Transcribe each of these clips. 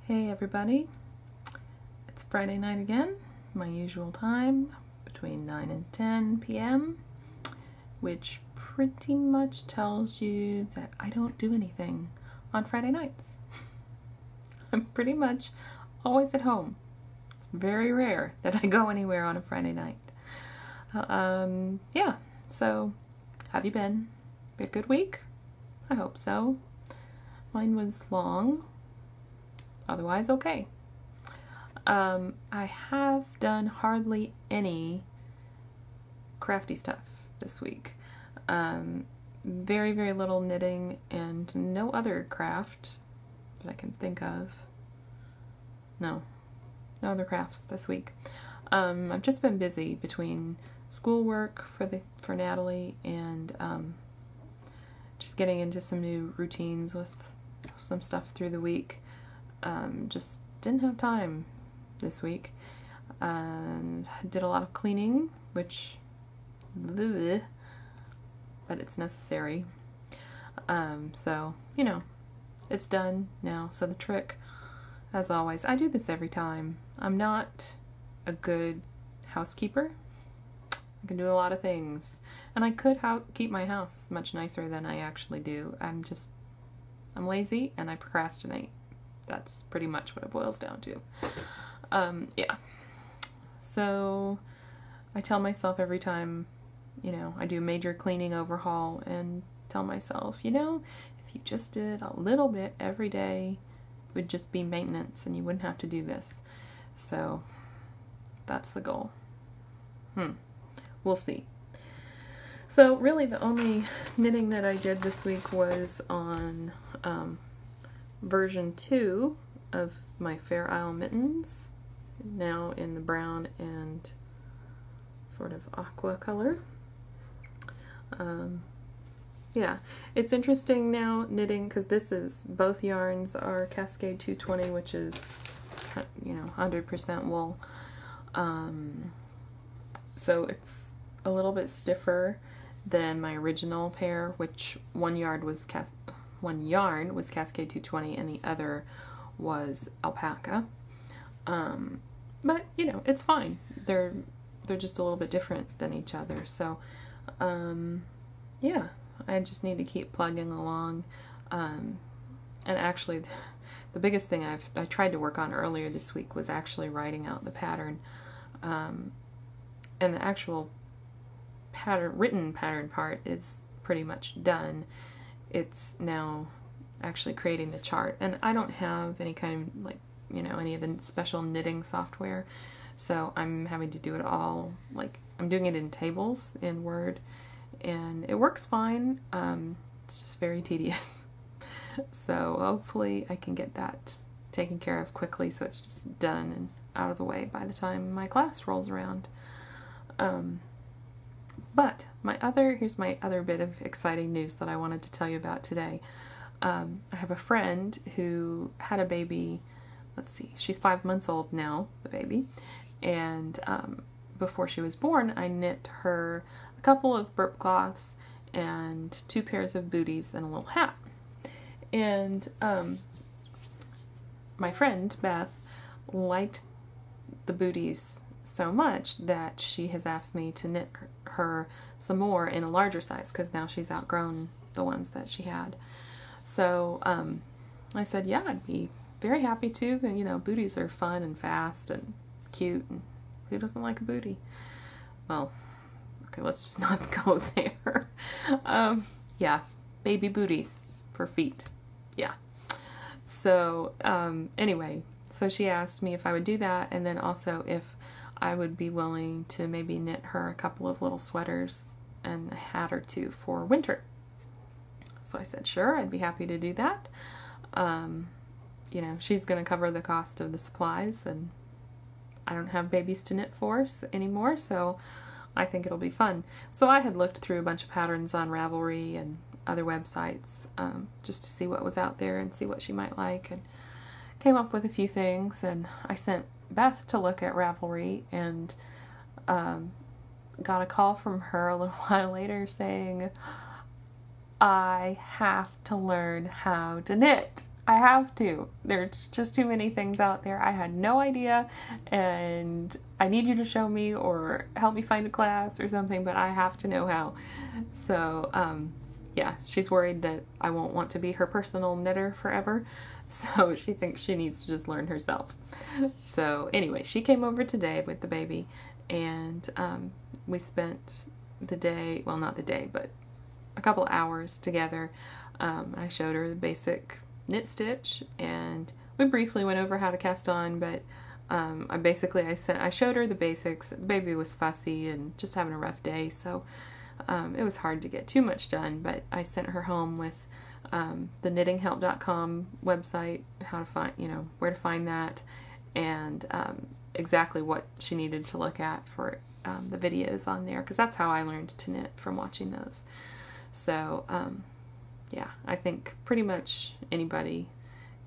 Hey everybody, it's Friday night again, my usual time, between 9 and 10 p.m., which pretty much tells you that I don't do anything on Friday nights. I'm pretty much always at home. It's very rare that I go anywhere on a Friday night. Yeah, so have you been? A good week? I hope so. Mine was long. Otherwise, okay. I have done hardly any crafty stuff this week. Very, very little knitting and no other craft that I can think of. No other crafts this week. I've just been busy between schoolwork for Natalie and just getting into some new routines with some stuff through the week. Just didn't have time this week. Did a lot of cleaning, which, bleh, but it's necessary. So, you know, it's done now. So the trick, as always, I do this every time. I'm not a good housekeeper. I can do a lot of things. And I could keep my house much nicer than I actually do. I'm lazy and I procrastinate. That's pretty much what it boils down to. Yeah. So I tell myself every time, I do a major cleaning overhaul and tell myself, if you just did a little bit every day, it would just be maintenance and you wouldn't have to do this. So that's the goal. We'll see. So really the only knitting that I did this week was on version 2 of my Fair Isle mittens, now in the brown and sort of aqua color. Yeah, it's interesting now knitting because both yarns are Cascade 220, which is 100% wool. So it's a little bit stiffer than my original pair, which one yarn was Cascade 220 and the other was alpaca. But it's fine. They're just a little bit different than each other. So yeah, I just need to keep plugging along. And actually the biggest thing I tried to work on earlier this week was actually writing out the pattern. And the actual written pattern part is pretty much done. It's now actually creating the chart, and I don't have any kind of any of the special knitting software, so I'm having to do it all, I'm doing it in tables in Word, and it works fine. It's just very tedious. So hopefully I can get that taken care of quickly so it's just done and out of the way by the time my class rolls around. But here's my other bit of exciting news that I wanted to tell you about today. I have a friend who had a baby, she's 5 months old now, the baby, and before she was born, I knit her a couple of burp cloths and 2 pairs of booties and a little hat. And my friend, Beth, liked the booties so much that she has asked me to knit her some more in a larger size because now she's outgrown the ones that she had. So I said, yeah, I'd be very happy to. Booties are fun and fast and cute, and who doesn't like a booty? Well, okay, let's just not go there. Yeah, baby booties for feet. Yeah. So anyway, so she asked me if I would do that, and then also if I would be willing to maybe knit her a couple of little sweaters and a hat or 2 for winter. So I said, sure, I'd be happy to do that. She's going to cover the cost of the supplies, and I don't have babies to knit for anymore, so I think it'll be fun. So I had looked through a bunch of patterns on Ravelry and other websites just to see what was out there and see what she might like, and came up with a few things, and I sent Beth to look at Ravelry and got a call from her a little while later saying, I have to learn how to knit. I have to. There's just too many things out there. I had no idea, and I need you to show me or help me find a class or something, but I have to know how. So, yeah, she's worried that I won't want to be her personal knitter forever, so she thinks she needs to just learn herself. So, anyway, she came over today with the baby, and we spent the day, well, not the day, but a couple hours together. I showed her the basic knit stitch, and we briefly went over how to cast on, but I showed her the basics. The baby was fussy and just having a rough day, so it was hard to get too much done, but I sent her home with the knittinghelp.com website, how to find, where to find that, and exactly what she needed to look at for the videos on there, because that's how I learned to knit, from watching those. So yeah, I think pretty much anybody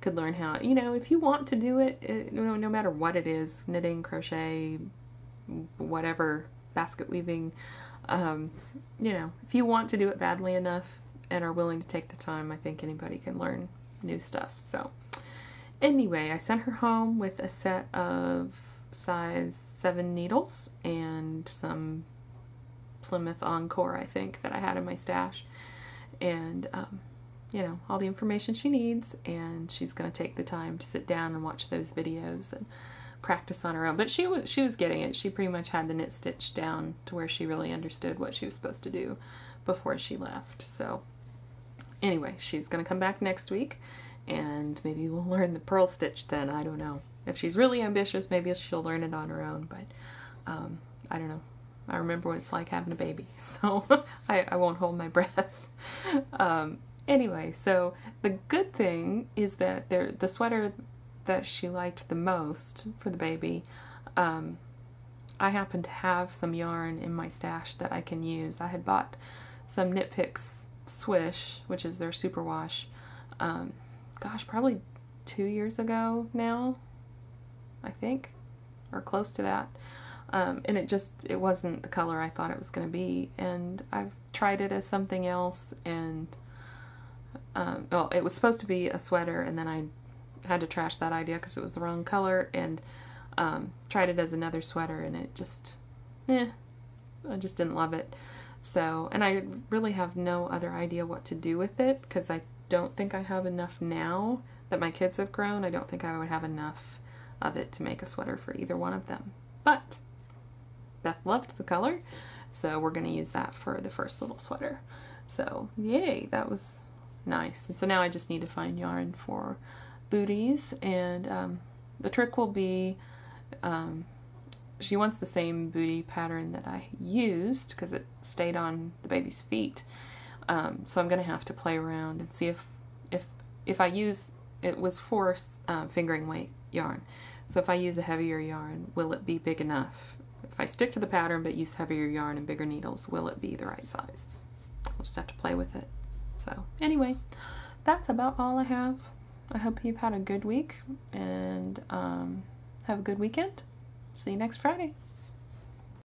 could learn how, if you want to do it, no matter what it is, knitting, crochet, whatever, basket weaving, if you want to do it badly enough and are willing to take the time, I think anybody can learn new stuff. So anyway, I sent her home with a set of size 7 needles and some Plymouth Encore, I think, that I had in my stash. And, all the information she needs, and she's going to take the time to sit down and watch those videos and practice on her own. But she was getting it. She pretty much had the knit stitch down to where she really understood what she was supposed to do before she left. So anyway, she's going to come back next week, and maybe we'll learn the purl stitch then. I don't know. If she's really ambitious, maybe she'll learn it on her own, but I don't know. I remember what it's like having a baby, so I won't hold my breath. Anyway, so the good thing is that the sweater that she liked the most for the baby, I happen to have some yarn in my stash that I can use. I had bought some Knit Picks Swish, which is their superwash, probably 2 years ago now, I think, or close to that. And it wasn't the color I thought it was going to be, and I've tried it as something else, and it was supposed to be a sweater, and then I had to trash that idea because it was the wrong color, and tried it as another sweater, and it just, I just didn't love it. So, and I really have no other idea what to do with it, because I don't think I have enough now that my kids have grown. I don't think I would have enough of it to make a sweater for either one of them. But Beth loved the color, so we're going to use that for the first little sweater. So, yay, that was nice. And so now I just need to find yarn for booties, and the trick will be, she wants the same booty pattern that I used because it stayed on the baby's feet. So I'm going to have to play around and see if I use, it was for fingering weight yarn. So if I use a heavier yarn, will it be big enough? If I stick to the pattern but use heavier yarn and bigger needles, will it be the right size? We'll just have to play with it. So anyway, that's about all I have. I hope you've had a good week, and have a good weekend. See you next Friday.